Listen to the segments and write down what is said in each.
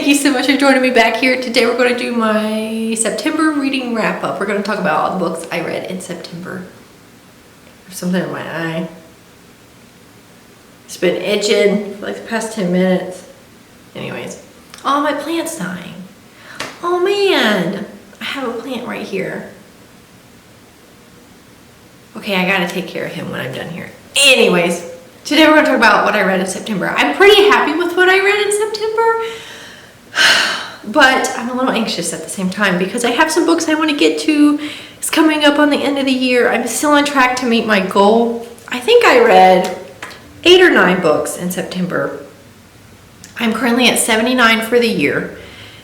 Thank you so much for joining me back here. Today we're going to do my September reading wrap up. We're going to talk about all the books I read in September. There's something in my eye. It's been itching for like the past 10 minutes. Anyways. Oh, my plant's dying. Oh man. I have a plant right here. Okay, I gotta take care of him when I'm done here. Anyways, today we're gonna talk about what I read in September. I'm pretty happy with what I read in September, but I'm a little anxious at the same time because I have some books I want to get to. It's coming up on the end of the year. I'm still on track to meet my goal. I think I read 8 or 9 books in September. I'm currently at 79 for the year,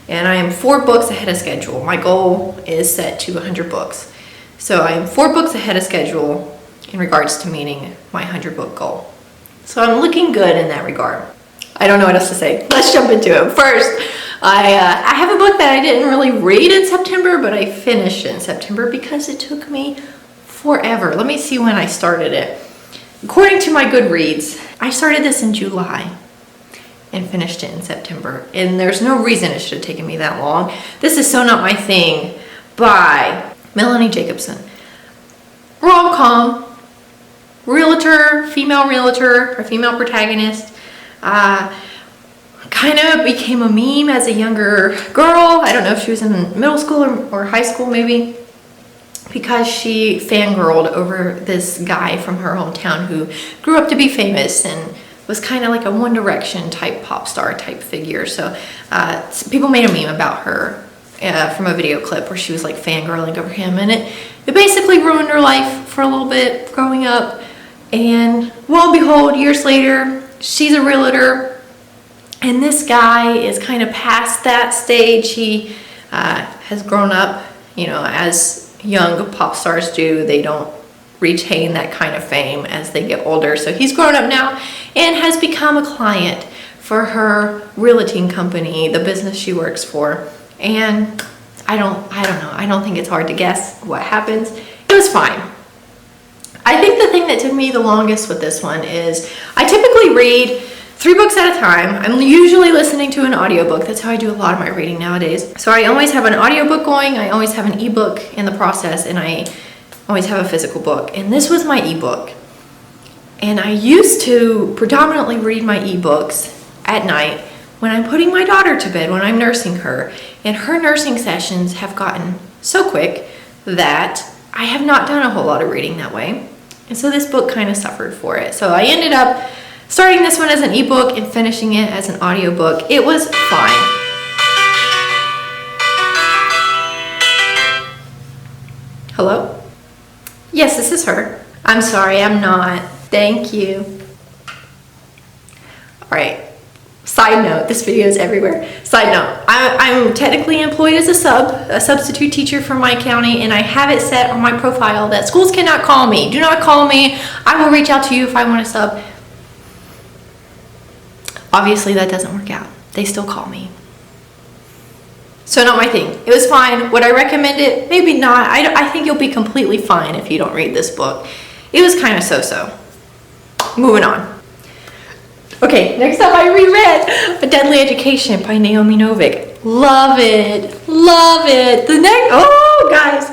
and I am 4 books ahead of schedule. My goal is set to 100 books. So I am 4 books ahead of schedule in regards to meeting my 100 book goal. So I'm looking good in that regard. I don't know what else to say. Let's jump into it. First, I have a book that I didn't really read in September, but I finished in September because it took me forever. Let me see when I started it. According to my Goodreads, I started this in July and finished it in September. And there's no reason it should have taken me that long. This is So Not My Thing by Melanie Jacobson. Rom-com, female realtor, or female protagonist. Kind of became a meme as a younger girl. I don't know if she was in middle school or high school maybe, because she fangirled over this guy from her hometown who grew up to be famous and was kind of like a One Direction type pop star type figure. So people made a meme about her from a video clip where she was like fangirling over him, and it basically ruined her life for a little bit growing up. And lo and behold, years later, she's a realtor, and this guy is kind of past that stage. He has grown up, you know, as young pop stars do. They don't retain that kind of fame as they get older. So he's grown up now and has become a client for her realting company, the business she works for. And I don't know. I don't think it's hard to guess what happens. It was fine. I think the thing that took me the longest with this one is I typically read 3 books at a time. I'm usually listening to an audiobook. That's how I do a lot of my reading nowadays. So I always have an audiobook going. I always have an ebook in the process, and I always have a physical book. And this was my ebook. And I used to predominantly read my ebooks at night when I'm putting my daughter to bed, when I'm nursing her. And her nursing sessions have gotten so quick that I have not done a whole lot of reading that way. And so this book kind of suffered for it. So I ended up starting this one as an ebook and finishing it as an audiobook. It was fine. Hello? Yes, this is her. I'm sorry, I'm not. Thank you. All right. Side note, this video is everywhere. Side note, I'm technically employed as a substitute teacher for my county, and I have it set on my profile that schools cannot call me. Do not call me. I will reach out to you if I want to sub. Obviously, that doesn't work out. They still call me. So not my thing. It was fine. Would I recommend it? Maybe not. I think you'll be completely fine if you don't read this book. It was kind of so-so. Moving on. Okay, next up I reread A Deadly Education by Naomi Novik. Love it. Love it. Oh, guys.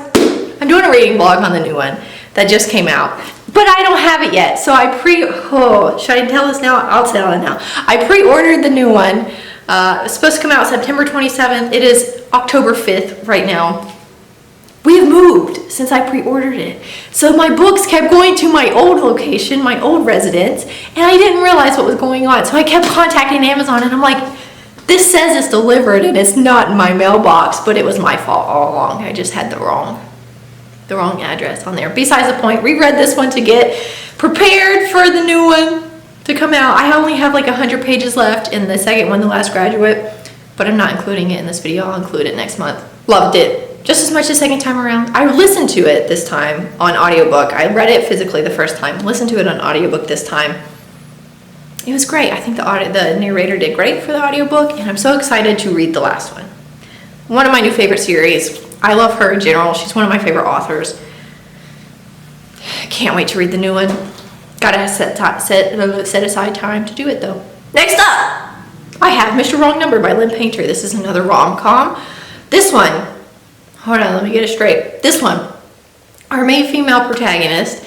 I'm doing a reading blog on the new one that just came out. But I don't have it yet. So should I tell this now? I'll tell it now. I pre-ordered the new one. It's supposed to come out September 27th. It is October 5th right now. We have moved since I pre-ordered it. So my books kept going to my old location, my old residence, and I didn't realize what was going on. So I kept contacting Amazon, and I'm like, this says it's delivered and it's not in my mailbox, but it was my fault all along. I just had the wrong address on there. Besides the point, reread this one to get prepared for the new one to come out. I only have like 100 pages left in the second one, The Last Graduate, but I'm not including it in this video. I'll include it next month. Loved it just as much the second time around. I listened to it this time on audiobook. I read it physically the first time, listened to it on audiobook this time. It was great. I think the narrator did great for the audiobook, and I'm so excited to read the last one. One of my new favorite series. I love her in general. She's one of my favorite authors. Can't wait to read the new one. Gotta set aside time to do it though. Next up, I have Mr. Wrong Number by Lynn Painter. This is another rom-com. This one, hold on, let me get it straight. This one, our main female protagonist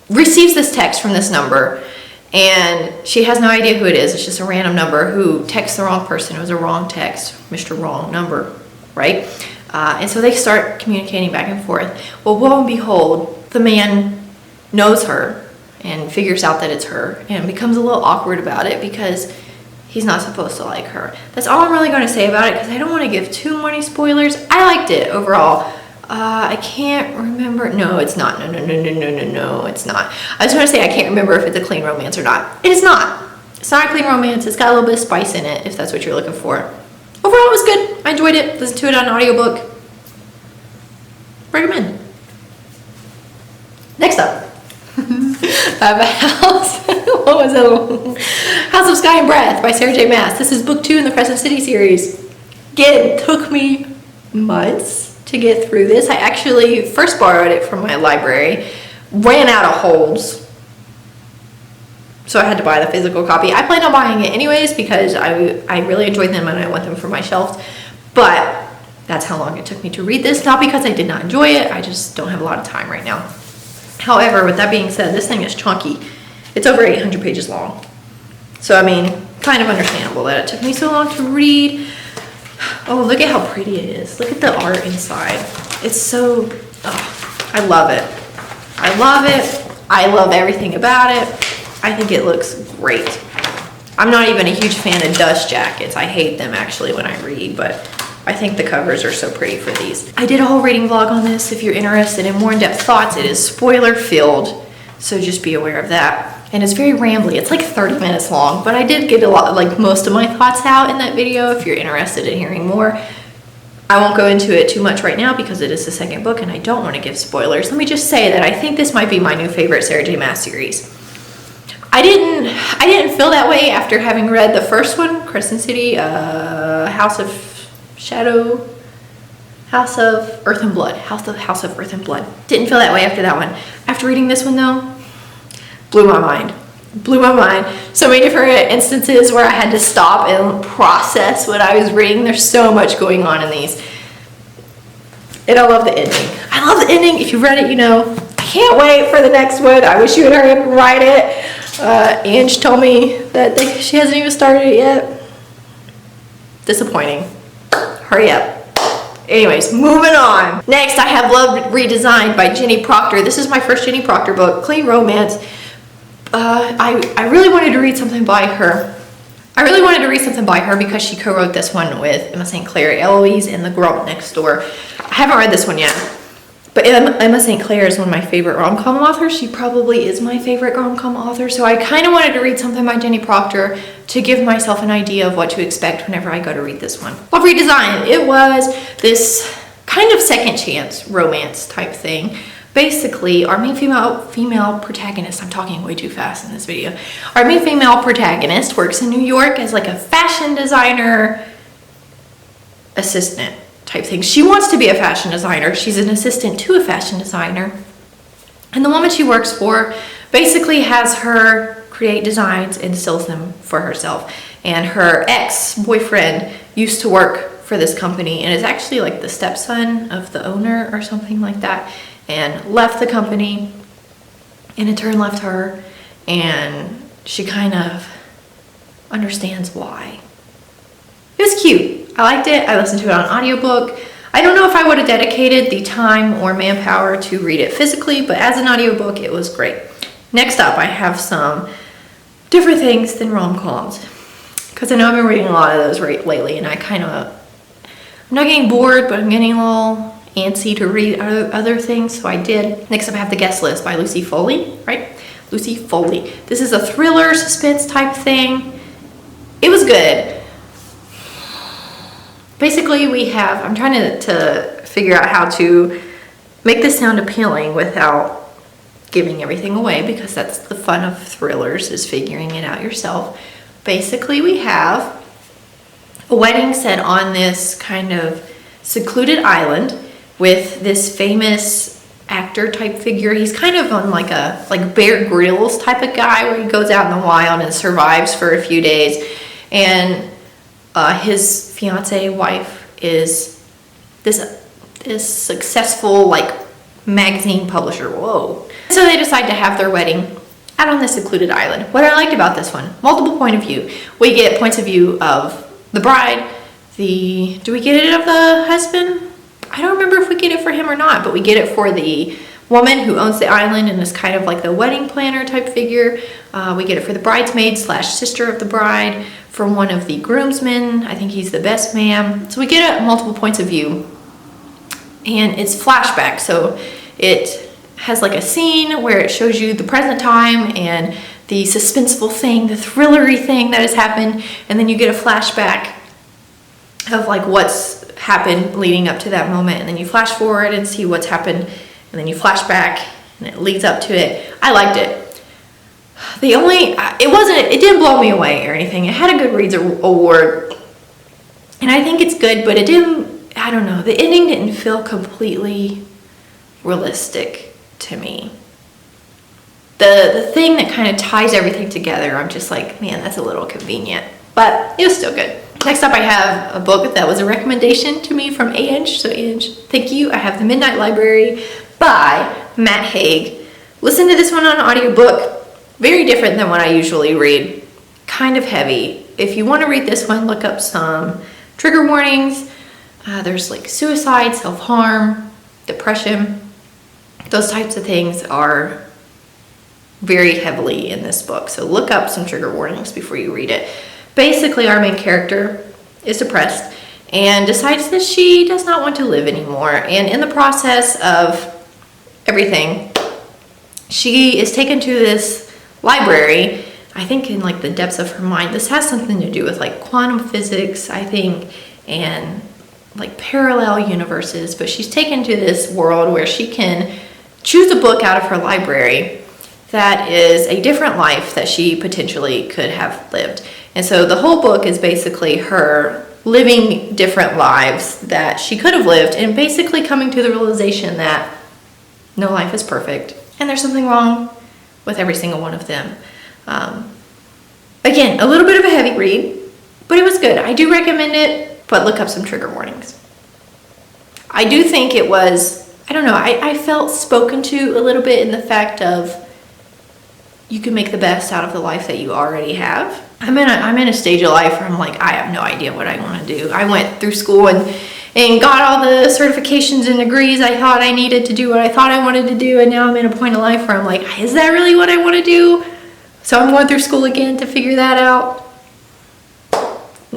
receives this text from this number, and she has no idea who it is. It's just a random number who texts the wrong person. It was a wrong text, Mr. Wrong Number, right? And so they start communicating back and forth. Well, lo and behold, the man knows her and figures out that it's her and becomes a little awkward about it because he's not supposed to like her. That's all I'm really going to say about it because I don't want to give too many spoilers. I liked it overall. I can't remember. No, it's not. No, it's not. I was going to say I can't remember if it's a clean romance or not. It is not. It's not a clean romance. It's got a little bit of spice in it if that's what you're looking for. Overall, it was good. I enjoyed it. Listened to it on audiobook. Recommend. Next up. I have a house. What was it? House of Sky and Breath by Sarah J. Maas. This is book 2 in the Crescent City series. Again, it took me months to get through this. I actually first borrowed it from my library, ran out of holds, so I had to buy the physical copy. I plan on buying it anyways because I really enjoyed them and I want them for my shelves, but that's how long it took me to read this. Not because I did not enjoy it, I just don't have a lot of time right now. However, with that being said, this thing is chunky. It's over 800 pages long. So, I mean, kind of understandable that it took me so long to read. Oh, look at how pretty it is. Look at the art inside. It's so, I love it. I love it. I love everything about it. I think it looks great. I'm not even a huge fan of dust jackets. I hate them actually when I read, but I think the covers are so pretty for these. I did a whole reading vlog on this. If you're interested in more in-depth thoughts, it is spoiler filled, so just be aware of that. And it's very rambly. It's like 30 minutes long, but I did get a lot, like most of my thoughts out in that video if you're interested in hearing more. I won't go into it too much right now because it is the second book and I don't want to give spoilers. Let me just say that I think this might be my new favorite Sarah J. Maas series. I didn't feel that way after having read the first one, Crescent City, House of Earth and Blood. House of Earth and Blood. Didn't feel that way after that one. After reading this one though, blew my mind. Blew my mind. So many different instances where I had to stop and process what I was reading. There's so much going on in these. And I love the ending. I love the ending. If you've read it, you know. I can't wait for the next one. I wish you would hurry up and write it. Ange told me that she hasn't even started it yet. Disappointing. Hurry up. Anyways, moving on. Next, I have Love Redesigned by Jenny Proctor. This is my first Jenny Proctor book, clean romance. I really wanted to read something by her. Because she co-wrote this one with Emma St. Clair, Eloise and the Girl Next Door. I haven't read this one yet. But Emma St. Clair is one of my favorite rom-com authors. She probably is my favorite rom-com author. So I kind of wanted to read something by Jenny Proctor to give myself an idea of what to expect whenever I go to read this one. Love Redesigned. It was this kind of second chance romance type thing. Basically, our main female protagonist, I'm talking way too fast in this video. Our main female protagonist works in New York as like a fashion designer assistant type thing. She wants to be a fashion designer. She's an assistant to a fashion designer. And the woman she works for basically has her create designs and sells them for herself. And her ex-boyfriend used to work for this company and is actually like the stepson of the owner or something like that, and left the company and in turn left her, and she kind of understands why. It was cute. I liked it. I listened to it on audiobook. I don't know if I would have dedicated the time or manpower to read it physically, but as an audiobook, it was great. Next up, I have some different things than rom-coms, because I know I've been reading a lot of those lately, and I'm not getting bored, but I'm getting a little antsy to read other things, so I did. Next up, I have The Guest List by Lucy Foley, right? Lucy Foley. This is a thriller, suspense type thing. It was good. Basically, I'm trying to figure out how to make this sound appealing without giving everything away, because that's the fun of thrillers, is figuring it out yourself. Basically, we have a wedding set on this kind of secluded island with this famous actor type figure. He's kind of on like Bear Grylls type of guy, where he goes out in the wild and survives for a few days. and his fiance wife is this successful like magazine publisher. Whoa. So they decide to have their wedding out on this secluded island. What I liked about this one, multiple point of view. We get points of view of the bride, do we get it of the husband? I don't remember if we get it for him or not, but we get it for the woman who owns the island and is kind of like the wedding planner type figure. We get it for the bridesmaid / sister of the bride, from one of the groomsmen. I think he's the best man. So we get it multiple points of view, and it's flashback. So it has like a scene where it shows you the present time and the suspenseful thing, the thrillery thing that has happened, and then you get a flashback of like what's happened leading up to that moment, and then you flash forward and see what's happened, and then you flash back and it leads up to it. I liked it. It didn't blow me away or anything. It had a Goodreads award, and I think it's good, but I don't know, the ending didn't feel completely realistic to me. The thing that kind of ties everything together, I'm just like, man, that's a little convenient, but it was still good. Next up, I have a book that was a recommendation to me from Ange. So Ange, thank you. I have The Midnight Library by Matt Haig. Listen to this one on audiobook. Very different than what I usually read. Kind of heavy. If you want to read this one, look up some trigger warnings. There's like suicide, self-harm, depression. Those types of things are very heavily in this book. So look up some trigger warnings before you read it. Basically, our main character is depressed and decides that she does not want to live anymore. And in the process of everything, she is taken to this library, I think in like the depths of her mind. This has something to do with like quantum physics, I think, and like parallel universes. But she's taken to this world where she can choose a book out of her library that is a different life that she potentially could have lived. And so the whole book is basically her living different lives that she could have lived, and basically coming to the realization that no life is perfect and there's something wrong with every single one of them. Again, a little bit of a heavy read, but it was good. I do recommend it, but look up some trigger warnings. I do think it was, I don't know, I felt spoken to a little bit in the fact of you can make the best out of the life that you already have. I'm in a stage of life where I'm like, I have no idea what I want to do. I went through school and got all the certifications and degrees I thought I needed to do what I thought I wanted to do, and now I'm in a point of life where I'm like, is that really what I want to do? So I'm going through school again to figure that out.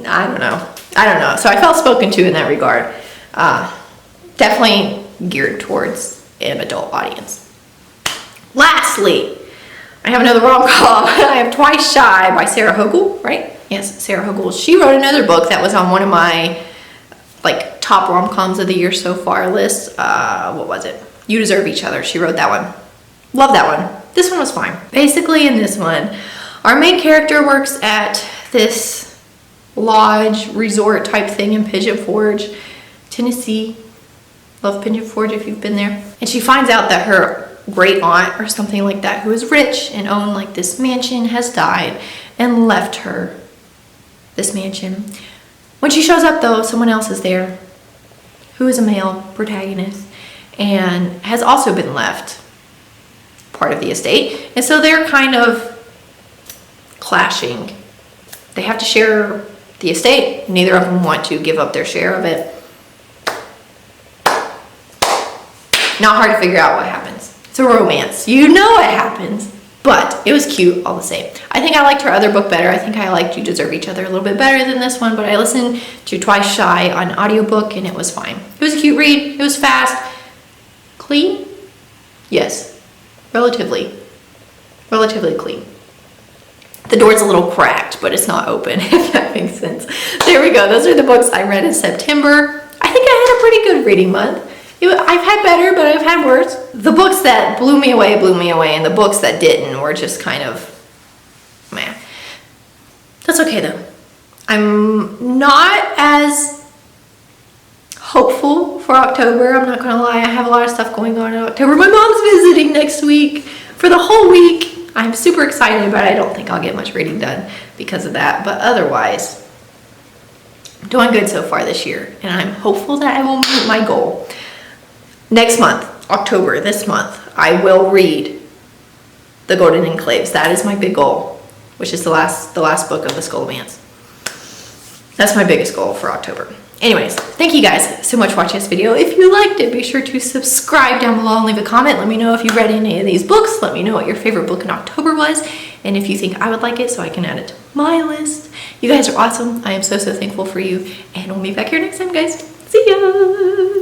I don't know. So I felt spoken to in that regard. Definitely geared towards an adult audience. Lastly, I have another rom-com. I have Twice Shy by Sarah Hogel, right? Yes, Sarah Hogel. She wrote another book that was on one of my like top rom-coms of the year so far list. What was it? You Deserve Each Other. She wrote that one. Love that one. This one was fine. Basically in this one, our main character works at this lodge resort type thing in Pigeon Forge, Tennessee. Love Pigeon Forge if you've been there. And she finds out that her great aunt or something like that, who is rich and owned like this mansion, has died and left her this mansion. When she shows up though, someone else is there who is a male protagonist and has also been left part of the estate, and so they're kind of clashing. They have to share the estate. Neither of them want to give up their share of it. Not hard to figure out what happens. It's a romance. You know what happens, but it was cute all the same. I think I liked her other book better. I think I liked You Deserve Each Other a little bit better than this one, but I listened to Twice Shy on audiobook and it was fine. It was a cute read. It was fast. Clean? Yes. Relatively clean. The door's a little cracked, but it's not open, if that makes sense. There we go. Those are the books I read in September. I think I had a pretty good reading month. I've had better, but I've had worse. The books that blew me away, and the books that didn't were just kind of meh. That's okay though. I'm not as hopeful for October. I'm not gonna lie. I have a lot of stuff going on in October. My mom's visiting next week for the whole week. I'm super excited, but I don't think I'll get much reading done because of that. But otherwise, doing good so far this year, and I'm hopeful that I will meet my goal. Next month, October, this month, I will read The Golden Enclaves. That is my big goal, which is the last book of the Scholomance. That's my biggest goal for October. Anyways, thank you guys so much for watching this video. If you liked it, be sure to subscribe down below and leave a comment. Let me know if you read any of these books. Let me know what your favorite book in October was, and if you think I would like it so I can add it to my list. You guys are awesome. I am so thankful for you, and we'll meet back here next time, guys. See ya!